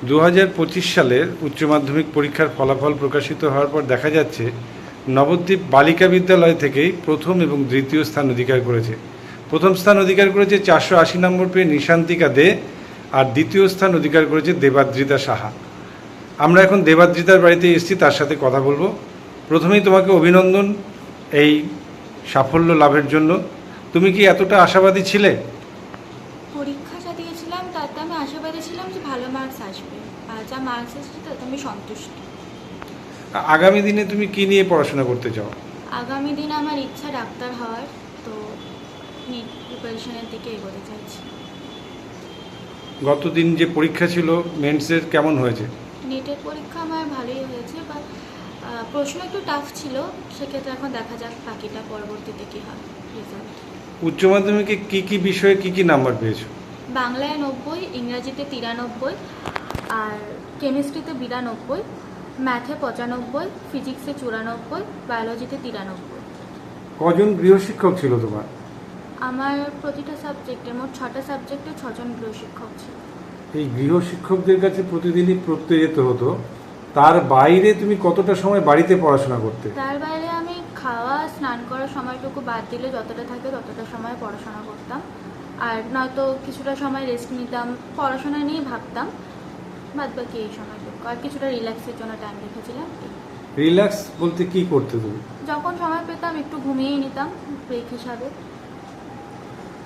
2025 সালের উচ্চ মাধ্যমিক পরীক্ষার ফলাফল প্রকাশিত হওয়ার পর দেখা যাচ্ছে নবদ্বীপ বালিকা বিদ্যালয় থেকেই প্রথম এবং দ্বিতীয় স্থান অধিকার করেছে। প্রথম স্থান অধিকার করেছে 480 নম্বর পেয়ে নিশান্তিকা দে, আর দ্বিতীয় স্থান অধিকার করেছে দেবাদ্রিতা সাহা। আমরা এখন দেবাদ্রিতার বাড়িতে এসেছি, তার সাথে কথা বলবো। প্রথমেই তোমাকে অভিনন্দন এই সাফল্য লাভের জন্য। তুমি কি এতটা আশাবাদী ছিলে? পরীক্ষাটা দিয়েছিলাম, তাতে আমি আশাবাদী ছিলাম যে ভালো মার্কস আসবে, আর যা মার্কস এসেছে তাতে আমি সন্তুষ্ট। আগামী দিনে তুমি কি নিয়ে পড়াশোনা করতে চাও? আগামী দিনে আমার ইচ্ছা ডাক্তার হওয়ার, তো নিট প্রিপারেশনের দিকে এগোতে চাইছি। গতদিন যে পরীক্ষা ছিল মেন্সের, কেমন হয়েছে? নিটের পরীক্ষা আমার ভালোই হয়েছে, বা প্রশ্ন একটু টাফ ছিল, সেক্ষেত্রে এখন দেখা যাক বাকিটা পরবর্তীতে কী হয় রেজাল্ট। উচ্চ মাধ্যমিকে কি কি বিষয়ে কি কি নাম্বার পেয়েছো? বাংলায় 90, ইংরাজিতে 93, আর কেমিস্ট্রিতে 92, ম্যাথে 95, ফিজিক্সে 94, বায়োলজিতে 93। কজন গৃহশিক্ষক ছিল তোমার? আমার প্রতিটা সাবজেক্টে, মোট 6টা সাবজেক্টে 6 জন গৃহশিক্ষক ছিল। এই গৃহশিক্ষকদের কাছে প্রতিদিনই পড়তে যেতে হতো, তার বাইরে তুমি কতটা সময় বাড়িতে পড়াশোনা করতে? তার বাইরে আমি খাওয়া স্নান করার সময়টুকু বাদ দিলে যতটা থাকে ততটা সময় পড়াশোনা করতাম, আর নয়তো কিছুটা সময় রেস্ট নিতাম, পড়াশোনা নিয়ে ভাবতাম, বাদ বাকি এই সময়টুকু, আর কিছুটা রিল্যাক্সের জন্য টাইম রেখেছিলাম। রিল্যাক্স বলতে কি করতে তুমি? যখন সময় পেতাম একটু ঘুমিয়েই নিতাম ব্রেক হিসাবে।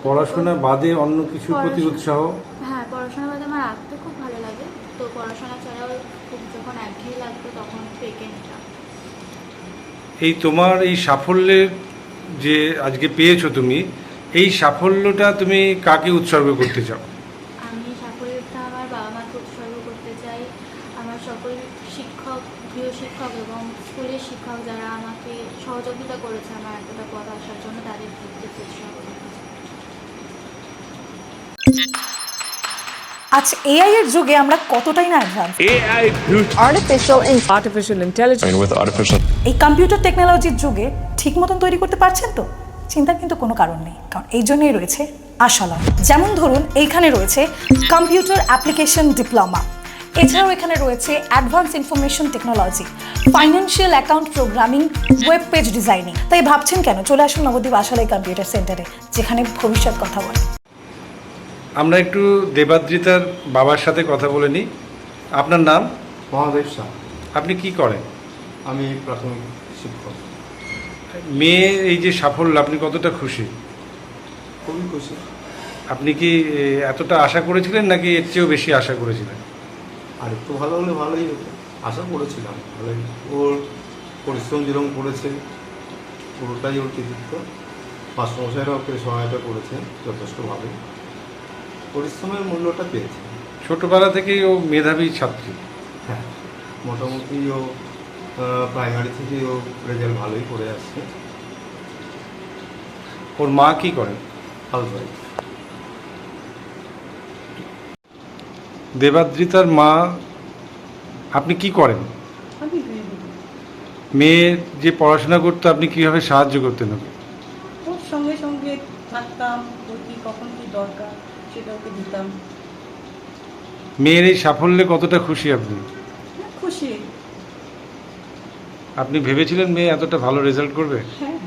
পড়াশোনা বাদে অন্য কিছুর প্রতি উৎসাহ? হ্যাঁ, পড়াশোনা বাদে আমার আঁকতে খুব ভালো লাগে, তো পড়াশোনা ছাড়াও খুব যখন একঘেয়ে লাগতো তখন ব্রেকে নিতাম। এই তোমার এই সাফল্যের যে আজকে পেয়েছো তুমি, এই সাফল্যটা তুমি কাকে উৎসর্গ করতে চাও? আমি সাফল্যটা আমার বাবা মাকে উৎসর্গ করতে চাই, আমার সকল শিক্ষক, গৃহশিক্ষক এবং স্কুলের শিক্ষক যারা আমাকে সহযোগিতা করেছে আমার এতটা পথ আসার জন্য, তাদের প্রত্যেককে উৎসর্গ করতে চাই। আচ্ছা, এআই এর যুগে আমরা কতটাই না advance. AI artificial intelligence with artificial এই কম্পিউটার টেকনোলজির যুগে ঠিক মতন তৈরি করতে পারছেন তো? চিন্তার কিন্তু কোনো কারণ নেই, কারণ এই জন্যই রয়েছে আশালয়। যেমন ধরুন, এইখানে রয়েছে কম্পিউটার অ্যাপ্লিকেশন ডিপ্লোমা, এছাড়াও এখানে রয়েছে advance information technology, financial account programming, web page designing. তাই ভাবছেন কেন? চলে আসুন নবদ্বীপ আশালয় কম্পিউটার সেন্টারে, যেখানে ভবিষ্যৎ কথা বলে। আমরা একটু দেবাদ্রিতার বাবার সাথে কথা বলে নিই। আপনার নাম? মহাদেব শাহ। আপনি কি করেন? আমি প্রাথমিক শিক্ষক। মেয়ের এই যে সাফল্য, আপনি কতটা খুশি? খুবই খুশি। আপনি কি এতটা আশা করেছিলেন নাকি এর চেয়েও বেশি আশা করেছিলেন? আর একটু ভালো হলে ভালোই হতো, আশা করেছিলাম ভালোই। ওর পরিশ্রম যেরকম করেছে পুরোটাই ওর কৃতিত্ব। মাস্টারমশাইরা ওকে সহায়তা করেছেন যথেষ্টভাবে, পরিশ্রমের মূল্যটা পেয়েছে। ছোটবেলা থেকেই ও মেধাবী ছাত্রী। হ্যাঁ, মোটামুটি ও প্রাইমারি থেকেই ও রেজাল্ট ভালোই করে আসছে। ওর মা কি করেন? হাউসওয়াইফ। দেবাদ্রিতার মা, আপনি কি করেন? মেয়ের যে পড়াশোনা করতো আপনি কিভাবে সাহায্য করতেন ওকে? ওর সঙ্গে সঙ্গে থাকতাম, ওর কি কখন কি দরকার সেটা ওকে দিতাম। মেয়ের এই সাফল্যে কতটা খুশি আপনি? খুশি। আপনি ভেবেছিলেন মেয়ে এতটা ভালো রেজাল্ট করবে? হ্যাঁ।